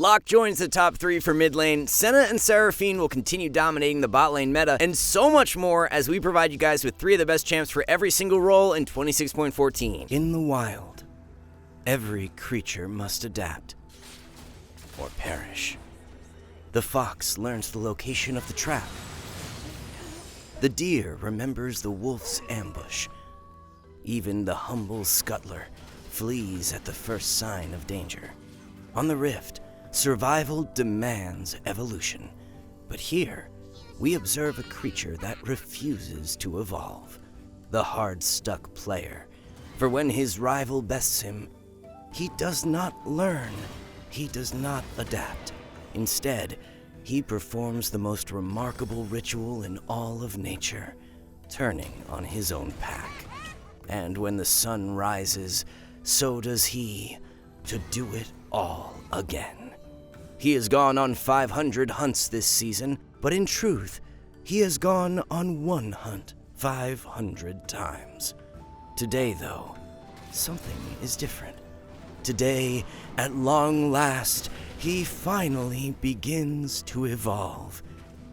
Locke joins the top 3 for mid lane, Senna and Seraphine will continue dominating the bot lane meta, and so much more as we provide you guys with 3 of the best champs for every single role in 26.14. In the wild, every creature must adapt or perish. The fox learns the location of the trap. The deer remembers the wolf's ambush. Even the humble scuttler flees at the first sign of danger. On the Rift, survival demands evolution. But here, we observe a creature that refuses to evolve. The hard-stuck player. For when his rival bests him, he does not learn. He does not adapt. Instead, he performs the most remarkable ritual in all of nature, turning on his own pack. And when the sun rises, so does he, to do it all again. He has gone on 500 hunts this season, but in truth, he has gone on one hunt 500 times. Today, though, something is different. Today, at long last, he finally begins to evolve.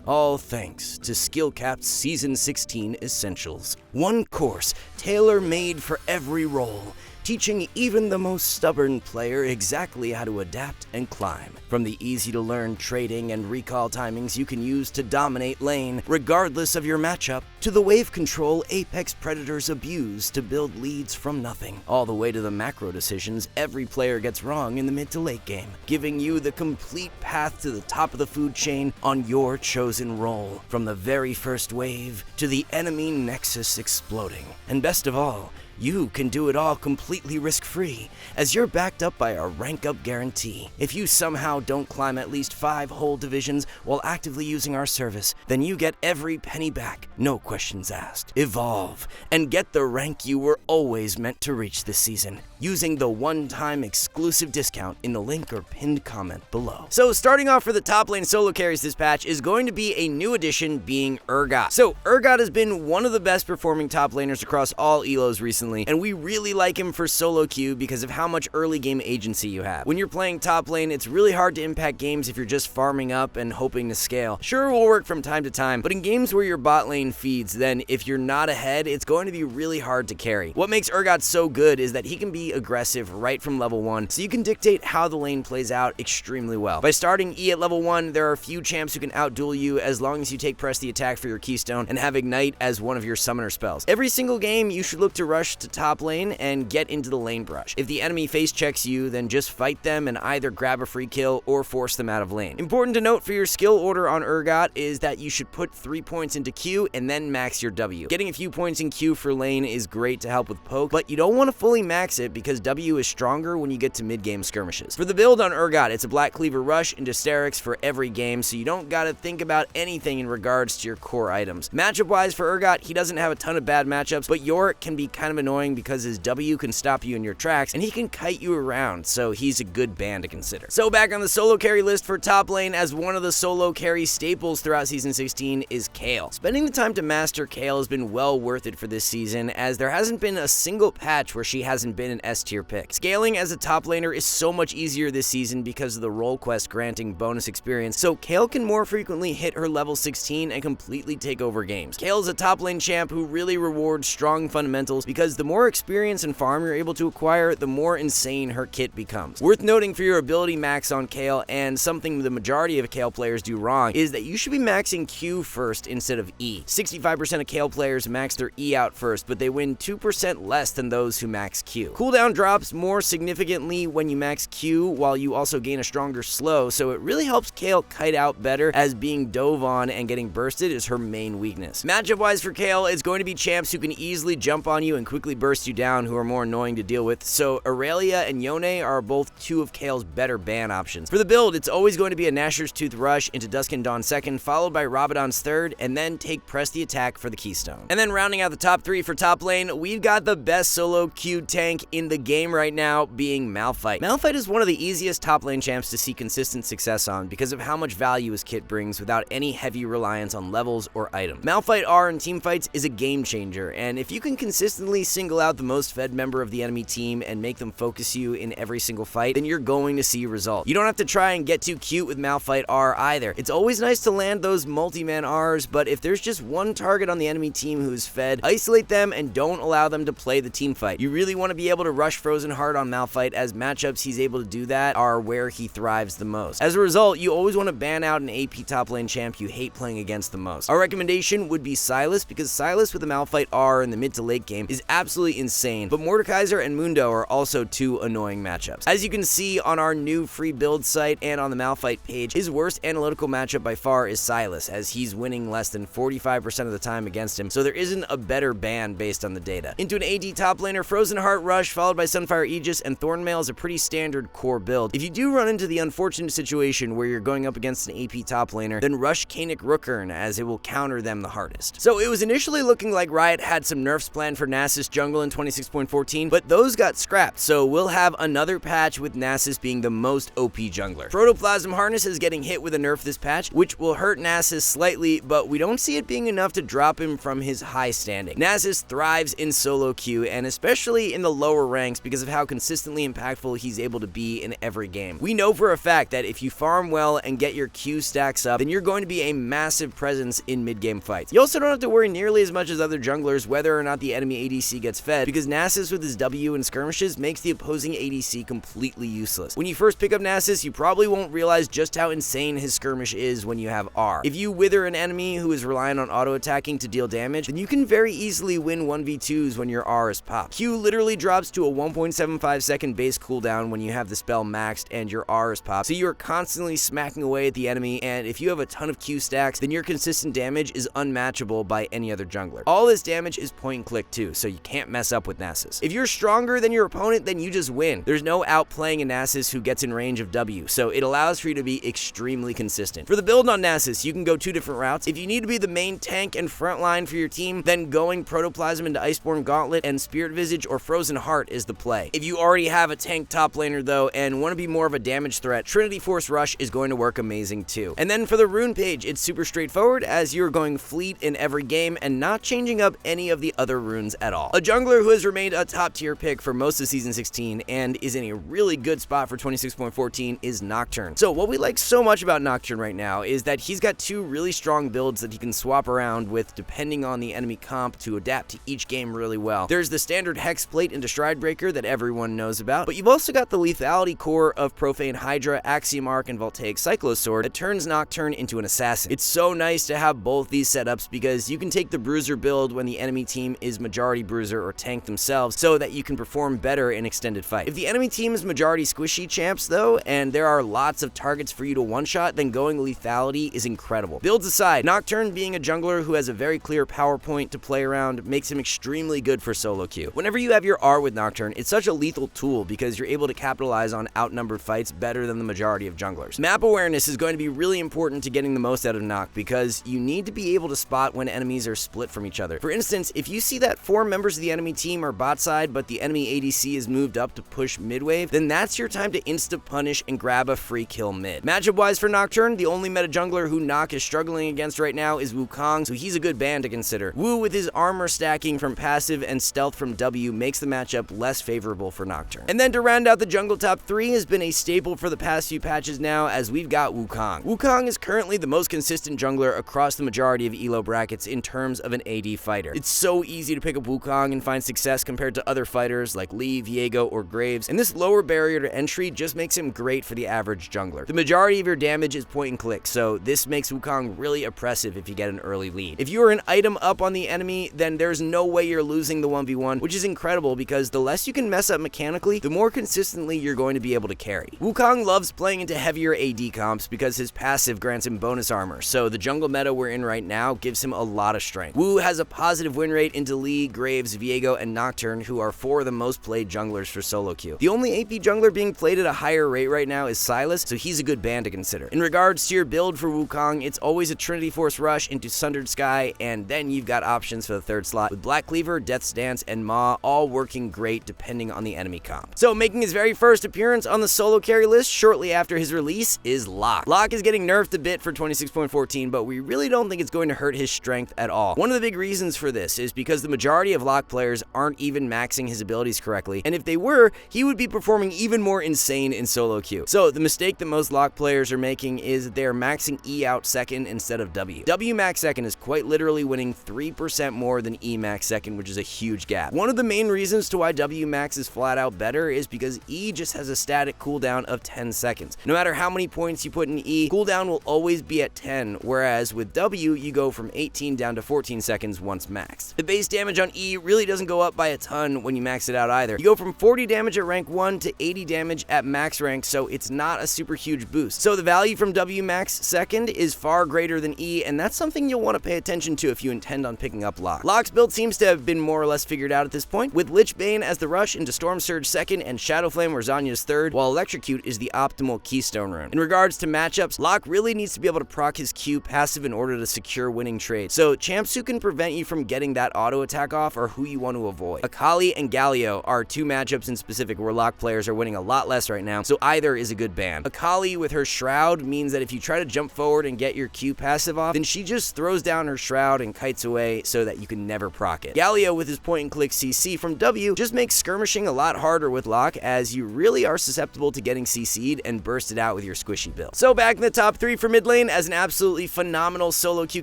All thanks to SkillCapped Season 16 Essentials. One course tailor-made for every role, teaching even the most stubborn player exactly how to adapt and climb. From the easy-to-learn trading and recall timings you can use to dominate lane, regardless of your matchup, to the wave control apex predators abuse to build leads from nothing, all the way to the macro decisions every player gets wrong in the mid to late game, giving you the complete path to the top of the food chain on your chosen role, from the very first wave to the enemy nexus exploding. And best of all, you can do it all completely risk-free, as you're backed up by a rank-up guarantee. If you somehow don't climb at least 5 whole divisions while actively using our service, then you get every penny back, no questions asked. Evolve, and get the rank you were always meant to reach this season, using the one-time exclusive discount in the link or pinned comment below. So starting off for the top lane solo carries this patch is going to be a new addition, being Urgot. So Urgot has been one of the best performing top laners across all elos recently, and we really like him for solo queue because of how much early game agency you have. When you're playing top lane, it's really hard to impact games if you're just farming up and hoping to scale. Sure, it will work from time to time, but in games where your bot lane feeds, then if you're not ahead, it's going to be really hard to carry. What makes Urgot so good is that he can be aggressive right from level 1, so you can dictate how the lane plays out extremely well. By starting E at level 1, there are few champs who can outduel you as long as you take press the attack for your keystone and have ignite as one of your summoner spells. Every single game, you should look to rush to top lane and get into the lane brush. If the enemy face checks you, then just fight them and either grab a free kill or force them out of lane. Important to note for your skill order on Urgot is that you should put 3 points into Q and then max your W. Getting a few points in Q for lane is great to help with poke, but you don't want to fully max it because W is stronger when you get to mid-game skirmishes. For the build on Urgot, it's a Black Cleaver Rush into Sterix for every game, so you don't gotta think about anything in regards to your core items. Matchup-wise for Urgot, he doesn't have a ton of bad matchups, but Yorick can be kind of annoying because his W can stop you in your tracks, and he can kite you around, so he's a good ban to consider. So back on the solo carry list for top lane, as one of the solo carry staples throughout Season 16 is Kayle. Spending the time to master Kayle has been well worth it for this season, as there hasn't been a single patch where she hasn't been an S-tier pick. Scaling as a top laner is so much easier this season because of the role quest granting bonus experience, so Kayle can more frequently hit her level 16 and completely take over games. Kayle is a top lane champ who really rewards strong fundamentals because the more experience and farm you're able to acquire, the more insane her kit becomes. Worth noting for your ability max on Kayle, and something the majority of Kayle players do wrong, is that you should be maxing Q first instead of E. 65% of Kayle players max their E out first, but they win 2% less than those who max Q. Cooldown drops more significantly when you max Q, while you also gain a stronger slow, so it really helps Kayle kite out better, as being dove on and getting bursted is her main weakness. Matchup wise for Kayle, it's going to be champs who can easily jump on you and quickly burst you down, who are more annoying to deal with, so Aurelia and Yone are both 2 of Kayle's better ban options. For the build, it's always going to be a Nashor's Tooth Rush into Dusk and Dawn second, followed by Rabadon's third, and then take Press the Attack for the Keystone. And then rounding out the top 3 for top lane, we've got the best solo queued tank in the game right now, being Malphite. Malphite is one of the easiest top lane champs to see consistent success on because of how much value his kit brings without any heavy reliance on levels or items. Malphite R in teamfights is a game changer, and if you can consistently single out the most fed member of the enemy team and make them focus you in every single fight, then you're going to see results. You don't have to try and get too cute with Malphite R either. It's always nice to land those multi-man Rs, but if there's just one target on the enemy team who's fed, isolate them and don't allow them to play the team fight. You really want to be able to rush Frozen Heart on Malphite, as matchups he's able to do that are where he thrives the most. As a result, you always want to ban out an AP top lane champ you hate playing against the most. Our recommendation would be Sylas, because Sylas with a Malphite R in the mid to late game is absolutely insane, but Mordekaiser and Mundo are also two annoying matchups. As you can see on our new free build site and on the Malphite page, his worst analytical matchup by far is Sylas, as he's winning less than 45% of the time against him, so there isn't a better ban based on the data. Into an AD top laner, Frozen Heart Rush followed by Sunfire Aegis and Thornmail is a pretty standard core build. If you do run into the unfortunate situation where you're going up against an AP top laner, then rush Kanik Rookern, as it will counter them the hardest. So it was initially looking like Riot had some nerfs planned for Nasus jungle in 26.14, but those got scrapped, so we'll have another patch with Nasus being the most OP jungler. Protoplasm Harness is getting hit with a nerf this patch, which will hurt Nasus slightly, but we don't see it being enough to drop him from his high standing. Nasus thrives in solo queue, and especially in the lower ranks because of how consistently impactful he's able to be in every game. We know for a fact that if you farm well and get your Q stacks up, then you're going to be a massive presence in mid-game fights. You also don't have to worry nearly as much as other junglers whether or not the enemy ADC gets fed, because Nasus with his W and skirmishes makes the opposing ADC completely useless. When you first pick up Nasus, you probably won't realize just how insane his skirmish is when you have R. If you wither an enemy who is relying on auto-attacking to deal damage, then you can very easily win 1v2s when your R is popped. Q literally drops to a 1.75 second base cooldown when you have the spell maxed and your R is popped, so you are constantly smacking away at the enemy, and if you have a ton of Q stacks, then your consistent damage is unmatchable by any other jungler. All this damage is point and click too, so you can't mess up with Nasus. If you're stronger than your opponent, then you just win. There's no outplaying a Nasus who gets in range of W, so it allows for you to be extremely consistent. For the build on Nasus, you can go two different routes. If you need to be the main tank and front line for your team, then going Protoplasm into Iceborne Gauntlet and Spirit Visage or Frozen Heart is the play. If you already have a tank top laner though and want to be more of a damage threat, Trinity Force Rush is going to work amazing too. And then for the rune page, it's super straightforward, as you're going Fleet in every game and not changing up any of the other runes at all. A jungler who has remained a top tier pick for most of Season 16 and is in a really good spot for 26.14 is Nocturne. So what we like so much about Nocturne right now is that he's got two really strong builds that he can swap around with depending on the enemy comp to adapt to each game really well. There's the standard Hex Plate into Stridebreaker that everyone knows about, but you've also got the lethality core of Profane Hydra, Axiom Arc, and Voltaic Cyclosword that turns Nocturne into an assassin. It's so nice to have both these setups because you can take the Bruiser build when the enemy team is majority Bruiser or tank themselves so that you can perform better in extended fight. If the enemy team is majority squishy champs though, and there are lots of targets for you to one-shot, then going lethality is incredible. Builds aside, Nocturne being a jungler who has a very clear power point to play around makes him extremely good for solo queue. Whenever you have your R with Nocturne, it's such a lethal tool because you're able to capitalize on outnumbered fights better than the majority of junglers. Map awareness is going to be really important to getting the most out of Noc because you need to be able to spot when enemies are split from each other. For instance, if you see that 4 members of the enemy team are bot side but the enemy ADC is moved up to push mid wave, then that's your time to insta punish and grab a free kill mid. Matchup wise for Nocturne, the only meta jungler who Noc is struggling against right now is Wukong, so he's a good ban to consider. Wu with his armor stacking from passive and stealth from W makes the matchup less favorable for Nocturne. And then to round out the jungle top 3 has been a staple for the past few patches now, as we've got Wukong. Wukong is currently the most consistent jungler across the majority of elo brackets in terms of an AD fighter. It's so easy to pick up Wukong and find success compared to other fighters like Lee, Viego, or Graves, and this lower barrier to entry just makes him great for the average jungler. The majority of your damage is point and click, so this makes Wukong really oppressive if you get an early lead. If you are an item up on the enemy, then there's no way you're losing the 1v1, which is incredible because the less you can mess up mechanically, the more consistently you're going to be able to carry. Wukong loves playing into heavier AD comps because his passive grants him bonus armor, so the jungle meta we're in right now gives him a lot of strength. Wu has a positive win rate into Lee, Graves, Viego, and Nocturne, who are 4 of the most played junglers for solo queue. The only AP jungler being played at a higher rate right now is Sylas, so he's a good ban to consider. In regards to your build for Wukong, it's always a Trinity Force Rush into Sundered Sky, and then you've got options for the 3rd slot, with Black Cleaver, Death's Dance, and Ma all working great depending on the enemy comp. So making his very first appearance on the solo carry list shortly after his release is Locke. Locke is getting nerfed a bit for 26.14, but we really don't think it's going to hurt his strength at all. One of the big reasons for this is because the majority of Locke Locke players aren't even maxing his abilities correctly, and if they were, he would be performing even more insane in solo queue. So the mistake that most Locke players are making is that they are maxing E out second instead of W. W max second is quite literally winning 3% more than E max second, which is a huge gap. One of the main reasons to why W max is flat out better is because E just has a static cooldown of 10 seconds. No matter how many points you put in E, cooldown will always be at 10, whereas with W, you go from 18 down to 14 seconds once maxed. The base damage on E really doesn't go up by a ton when you max it out either. You go from 40 damage at rank 1 to 80 damage at max rank, so it's not a super huge boost. So the value from W max second is far greater than E, and that's something you'll want to pay attention to if you intend on picking up Locke. Locke's build seems to have been more or less figured out at this point, with Lich Bane as the rush into Storm Surge second and Shadow Flame or Zhonya's third, while Electrocute is the optimal Keystone rune. In regards to matchups, Locke really needs to be able to proc his Q passive in order to secure winning trades. So champs who can prevent you from getting that auto attack off are who you want to avoid. Akali and Galio are two matchups in specific where Locke players are winning a lot less right now, so either is a good ban. Akali with her Shroud means that if you try to jump forward and get your Q passive off, then she just throws down her Shroud and kites away so that you can never proc it. Galio with his point and click CC from W just makes skirmishing a lot harder with Locke, as you really are susceptible to getting CC'd and bursted out with your squishy build. So back in the top 3 for mid lane as an absolutely phenomenal solo queue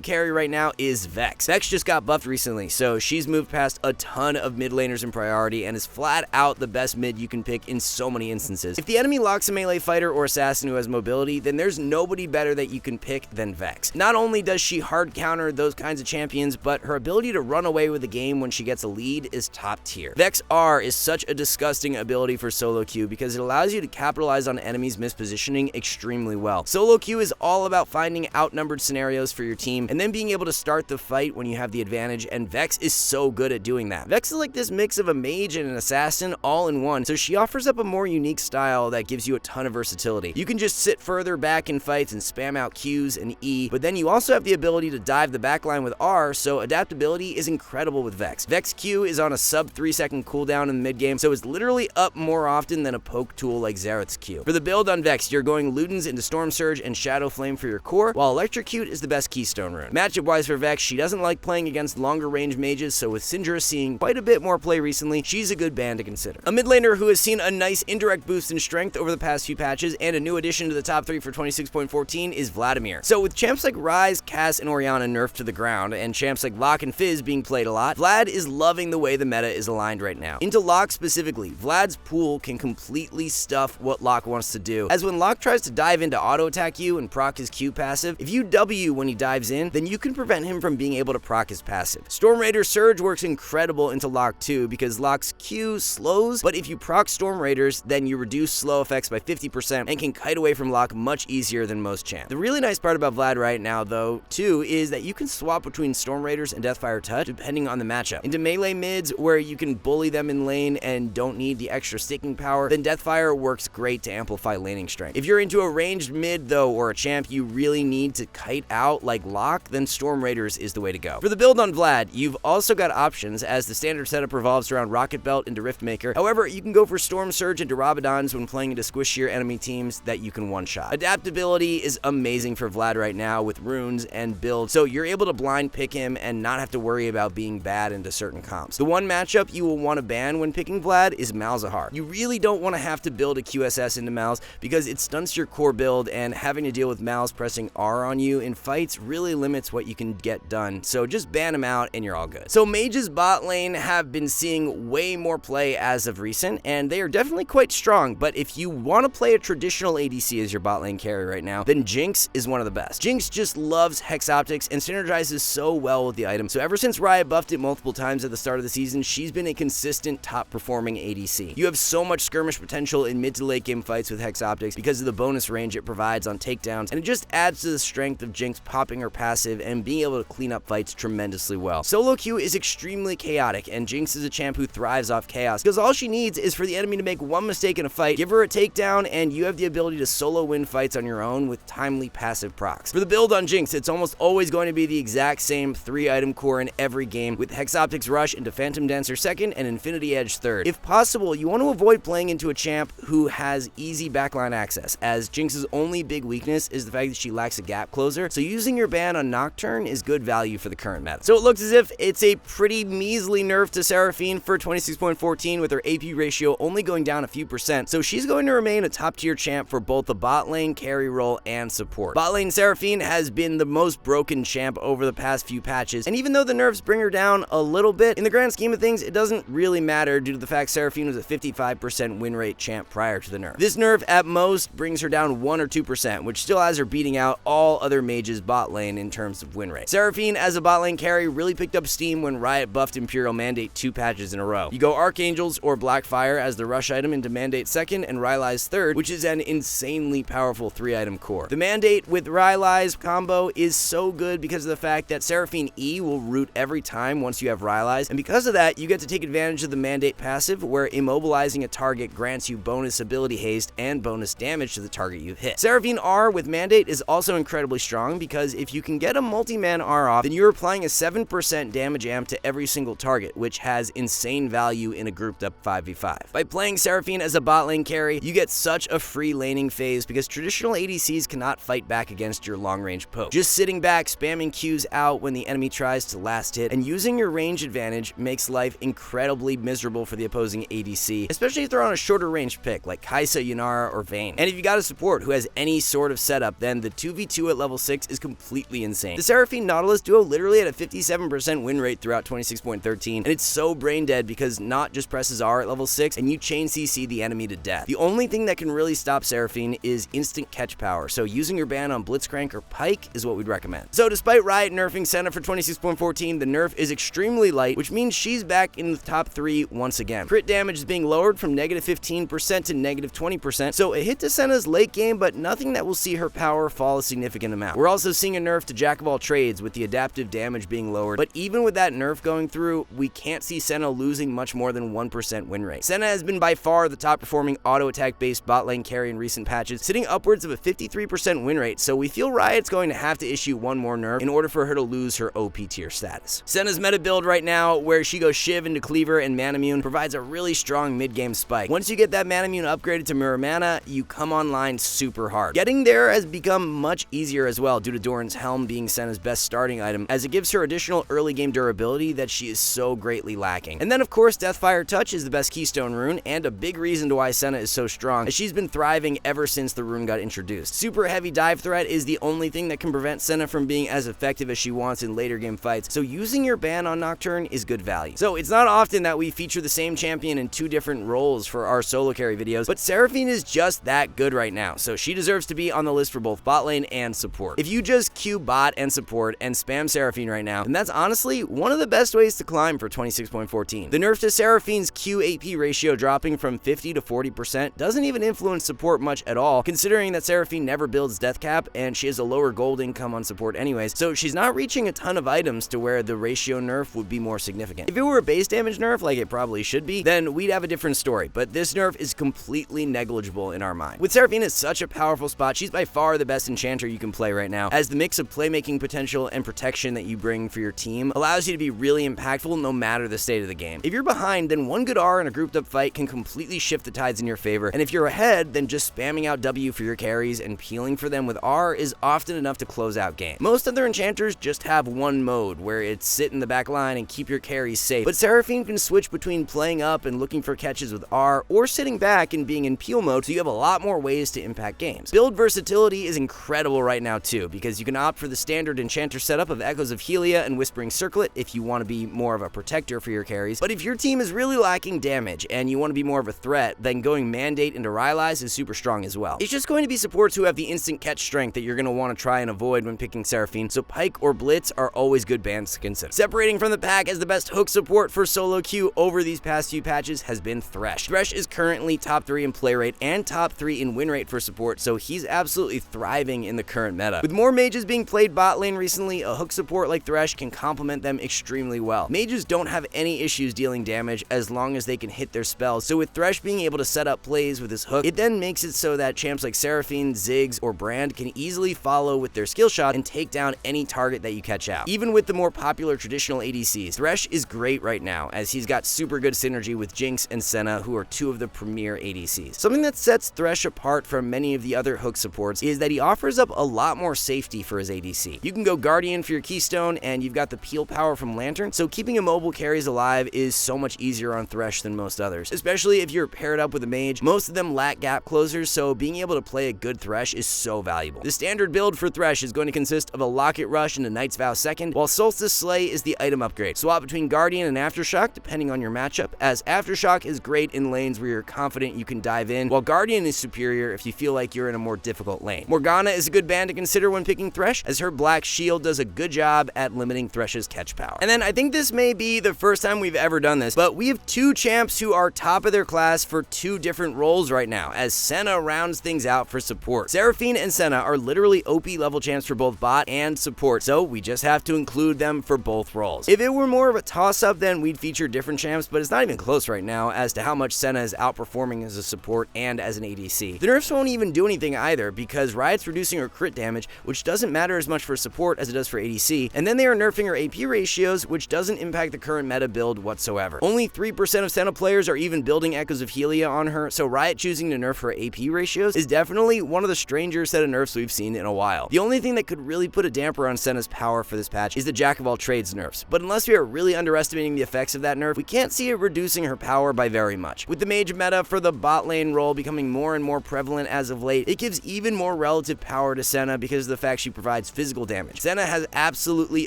carry right now is Vex. Vex just got buffed recently, so she's moved past a ton of mid laners in priority and is flat out the best mid you can pick in so many instances. If the enemy locks a melee fighter or assassin who has mobility, then there's nobody better that you can pick than Vex. Not only does she hard counter those kinds of champions, but her ability to run away with the game when she gets a lead is top tier. Vex R is such a disgusting ability for solo queue because it allows you to capitalize on enemies' mispositioning extremely well. Solo queue is all about finding outnumbered scenarios for your team and then being able to start the fight when you have the advantage, and Vex is so good at doing that. Vex is like this mix of a mage and an assassin all in one, so she offers up a more unique style that gives you a ton of versatility. You can just sit further back in fights and spam out Qs and E, but then you also have the ability to dive the backline with R, so adaptability is incredible with Vex. Vex Q is on a sub 3 second cooldown in the mid game, so it's literally up more often than a poke tool like Xerath's Q. For the build on Vex, you're going Ludens into Storm Surge and Shadow Flame for your core, while Electrocute is the best Keystone rune. Matchup wise for Vex, she doesn't like playing against longer range mages, so with Syndra seeing quite a bit more play recently, she's a good ban to consider. A mid laner who has seen a nice indirect boost in strength over the past few patches and a new addition to the top 3 for 26.14 is Vladimir. So with champs like Ryze, Cass, and Orianna nerfed to the ground, and champs like Locke and Fizz being played a lot, Vlad is loving the way the meta is aligned right now. Into Locke specifically, Vlad's pool can completely stuff what Locke wants to do, as when Locke tries to dive into auto attack you and proc his Q passive, if you W when he dives in, then you can prevent him from being able to proc his passive. Storm Raider Surge works incredible into Locke too, because Locke's Q slows, but if you proc Storm Raiders, then you reduce slow effects by 50% and can kite away from Locke much easier than most champs. The really nice part about Vlad right now though, too, is that you can swap between Storm Raiders and Deathfire Touch depending on the matchup. Into melee mids where you can bully them in lane and don't need the extra sticking power, then Deathfire works great to amplify laning strength. If you're into a ranged mid though, or a champ you really need to kite out like Locke, then Storm Raiders is the way to go. For the build on Vlad, you've also got options as the standard setup revolves around Rocket Belt into Riftmaker. However, you can go for Storm Surge into Rabadons when playing into squishier enemy teams that you can one-shot. Adaptability is amazing for Vlad right now with runes and build, so you're able to blind pick him and not have to worry about being bad into certain comps. The one matchup you will want to ban when picking Vlad is Malzahar. You really don't want to have to build a QSS into Malz because it stunts your core build, and having to deal with Malz pressing R on you in fights really limits what you can get done, so just ban him out and you're all good. So mages bot lane have been seeing way more play as of recent, and they are definitely quite strong, but if you want to play a traditional ADC as your bot lane carry right now, then Jinx is one of the best. Jinx just loves Hex Optics and synergizes so well with the item, so ever since Riot buffed it multiple times at the start of the season, she's been a consistent top performing ADC. You have so much skirmish potential in mid to late game fights with Hex Optics because of the bonus range it provides on takedowns, and it just adds to the strength of Jinx popping her passive and being able to clean up fights tremendously well. Solo queue is extremely chaotic, and Jinx is a champ who thrives off chaos because all she needs is for the enemy to make one mistake in a fight, give her a takedown, and you have the ability to solo win fights on your own with timely passive procs. For the build on Jinx, it's almost always going to be the exact same 3-item core in every game, with Hex Optics Rush into Phantom Dancer second and Infinity Edge third. If possible, you want to avoid playing into a champ who has easy backline access, as Jinx's only big weakness is the fact that she lacks a gap closer, so using your ban on Nocturne is good value for the current meta. So it looks as if it's a pretty measly nerf to Seraphine for 26.14 with her AP ratio only going down a few percent, so she's going to remain a top tier champ for both the bot lane, carry role, and support. Bot lane Seraphine has been the most broken champ over the past few patches, and even though the nerfs bring her down a little bit, in the grand scheme of things, it doesn't really matter due to the fact Seraphine was a 55% win rate champ prior to the nerf. This nerf at most brings her down 1 or 2%, which still has her beating out all other mages bot lane in terms of win rate. Seraphine as a bot lane carry really picked up steam when Riot buffed Imperial Mandate 2 patches in a row. You go Archangels or Blackfire as the rush item into Mandate 2nd and Rylai's 3rd, which is an insanely powerful 3-item core. The Mandate with Rylai's combo is so good because of the fact that Seraphine E will root every time once you have Rylai's, and because of that, you get to take advantage of the Mandate passive where immobilizing a target grants you bonus ability haste and bonus damage to the target you've hit. Seraphine R with Mandate is also incredibly strong because if you can get a multi-man R off, then you're applying a 7% damage amp to every single target, which has insane value in a grouped up 5v5. By playing Seraphine as a bot lane carry, you get such a free laning phase because traditional ADCs cannot fight back against your long range poke. Just sitting back, spamming Qs out when the enemy tries to last hit, and using your range advantage makes life incredibly miserable for the opposing ADC, especially if they're on a shorter range pick like Kai'Sa, Yunara, or Vayne. And if you got a support who has any sort of setup, then the 2v2 at level 6 is completely insane. The Seraphine Nautilus duo literally had a 57% win rate throughout 26.13, and it's so brain dead because not just presses R at level 6 and you chain CC the enemy to death. The only thing that can really stop Seraphine is instant catch power, so using your ban on Blitzcrank or Pike is what we'd recommend. So despite Riot nerfing Senna for 26.14, the nerf is extremely light, which means she's back in the top 3 once again. Crit damage is being lowered from negative 15% to negative 20%, so a hit to Senna's late game, but nothing that will see her power fall a significant amount. We're also seeing a nerf to Jack of all trades with the adaptive damage being lowered, but even with that nerf going through, we can't see Senna losing much more than 1% win rate. Senna has been by far the top performing auto attack based bot lane carry in recent patches, sitting upwards of a 53% win rate, so we feel Riot's going to have to issue one more nerf in order for her to lose her OP tier status. Senna's meta build right now, where she goes Shiv into Cleaver and Manamune, provides a really strong mid-game spike. Once you get that Manamune upgraded to Mirror Mana, you come online super hard. Getting there has become much easier as well due to Doran's Helm being Senna's best starting item, as it gives her additional early game durability that she is so greatly lacking. And then of course Deathfire Touch is the best keystone rune, and a big reason to why Senna is so strong, as she's been thriving ever since the rune got introduced. Super heavy dive threat is the only thing that can prevent Senna from being as effective as she wants in later game fights, so using your ban on Nocturne is good value. So it's not often that we feature the same champion in 2 different roles for our solo carry videos, but Seraphine is just that good right now, so she deserves to be on the list for both bot lane and support. If you just queue bot and support and spam Seraphine right now, then that's honestly one of the best ways to climb for 26.14. The nerf to Seraphine's Q AP ratio dropping from 50 to 40% doesn't even influence support much at all, considering that Seraphine never builds death cap and she has a lower gold income on support anyways, so she's not reaching a ton of items to where the ratio nerf would be more significant. If it were a base damage nerf like it probably should be, then we'd have a different story, but this nerf is completely negligible in our mind. With Seraphine at such a powerful spot, she's by far the best enchanter you can play right now, as the mix of playmaking potential and protection that you bring for your team allows you to be really impactful no matter the state of the game. If you're behind, then one good R in a grouped up fight can completely shift the tides in your favor, and if you're ahead, then just spamming out W for your carries and peeling for them with R is often enough to close out game. Most other enchanters just have one mode, where it's sit in the back line and keep your carries safe, but Seraphine can switch between playing up and looking for catches with R, or sitting back and being in peel mode, so you have a lot more ways to impact games. Build versatility is incredible right now too, because you can opt for the standard enchanter setup of Echoes of Helia and Whispering Circlet if you want to be more of a protector for your carries, but if your team is really lacking damage and you want to be more of a threat, then going Mandate into Rylai's is super strong as well. It's just going to be supports who have the instant catch strength that you're going to want to try and avoid when picking Seraphine, so Pike or Blitz are always good bans to consider. Separating from the pack as the best hook support for solo queue over these past few patches has been Thresh. Thresh is currently top 3 in play rate and top 3 in win rate for support, so he's absolutely thriving in the current meta. With more mages being played bot lane recently, a hook support like Thresh can complement them extremely well. Mages don't have any issues dealing damage as long as they can hit their spells, so with Thresh being able to set up plays with his hook, it then makes it so that champs like Seraphine, Ziggs, or Brand can easily follow with their skill shot and take down any target that you catch out. Even with the more popular traditional ADCs, Thresh is great right now, as he's got super good synergy with Jinx and Senna, who are 2 of the premier ADCs. Something that sets Thresh apart from many of the other hook supports is that he offers up a lot more safety for his ADC. You can go Guardian for your keystone, and you've got the peel power from Lantern, so keeping immobile carries alive is so much easier on Thresh than most others, especially if you're paired up with a mage. Most of them lack gap closers, so being able to play a good Thresh is so valuable. The standard build for Thresh is going to consist of a Locket Rush and a Knight's Vow second, while Solstice Slay is the item upgrade. Swap between Guardian and Aftershock depending on your matchup, as Aftershock is great in lanes where you're confident you can dive in, while Guardian is superior if you feel like you're in a more difficult lane. Morgana is a good ban to consider when picking Thresh, as her Black Shield does a good job at limiting Thresh's catch power. And then I think this may be the first time we've ever done this, but we have two champs who are top of their class for two different roles right now, as Senna rounds things out for support. Seraphine and Senna are literally OP level champs for both bot and support, so we just have to include them for both roles. If it were more of a toss-up, then we'd feature different champs, but it's not even close right now as to how much Senna is outperforming as a support and as an ADC. The nerfs won't even do anything either, because Riot's reducing her crit damage, which doesn't matter as much for support as it does for ADC, and then they are nerfing her AP ratios, which doesn't impact the current meta build whatsoever. Only 3% of Senna players are even building Echoes of Helia on her, so Riot choosing to nerf her AP ratios is definitely one of the stranger set of nerfs we've seen in a while. The only thing that could really put a damper on Senna's power for this patch is the Jack of all trades nerfs, but unless we are really underestimating the effects of that nerf, we can't see it reducing her power by very much. With the mage meta for the bot lane role becoming more and more prevalent as of late, it gives even more relative power to Senna because of the fact she provides physical damage. Senna has absolutely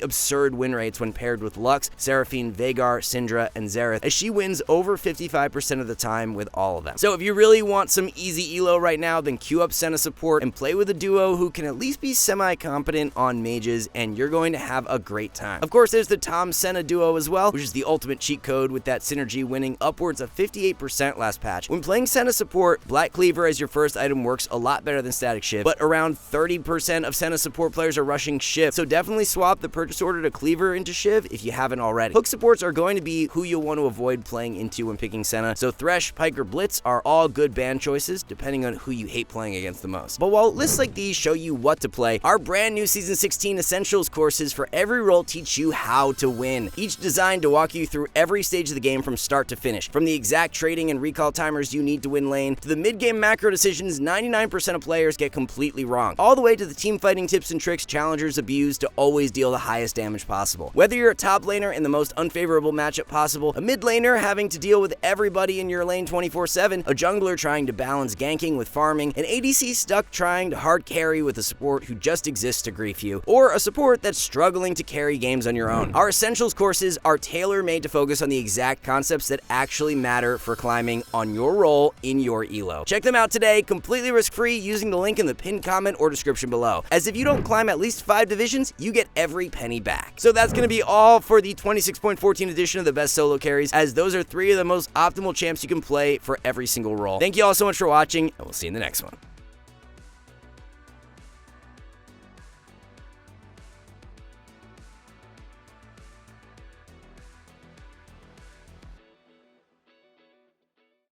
absurd win rates when paired with Lux, Seraphine, Veigar, Syndra, and Xerath, as she wins over 55% of the time with all of them. So if you really want some easy elo right now, then queue up Senna support and play with a duo who can at least be semi-competent on mages, and you're going to have a great time. Of course, there's the Tom-Senna duo as well, which is the ultimate cheat code with that synergy winning upwards of 58% last patch. When playing Senna support, Black Cleaver as your first item works a lot better than Static Shiv, but around 30% of Senna support players are rushing Shiv, so definitely swap the purchase order to Cleaver into Shiv if you haven't already. Hook supports are going to be who you'll want to avoid playing into when picking Senna, so Thresh, Pike, or Blitz are all good ban choices depending on who you hate playing against the most. But while lists like these show you what to play, our brand new Season 16 Essentials courses for every role teach you how to win, each designed to walk you through every stage of the game from start to finish, from the exact trading and recall timers you need to win lane, to the mid-game macro decisions 99% of players get completely wrong, all the way to the team fighting tips and tricks challengers abuse to always deal the highest damage possible. Whether you're a top laner in the most unfavorable matchup possible, a mid laner having to deal with everybody in your lane 24/7, a jungler trying to balance ganking with farming, an ADC stuck trying to hard carry with a support who just exists to grief you, or a support that's struggling to carry games on your own. Our Essentials courses are tailor-made to focus on the exact concepts that actually matter for climbing on your role in your elo. Check them out today, completely risk-free, using the link in the pinned comment or description below, as if you don't climb at least 5 divisions, you get every penny back. So that's going to be all for the 26.14 edition of the best solo carries, as those are 3 of the most optimal champs you can play for every single role. Thank you all so much for watching, and we'll see you in the next one.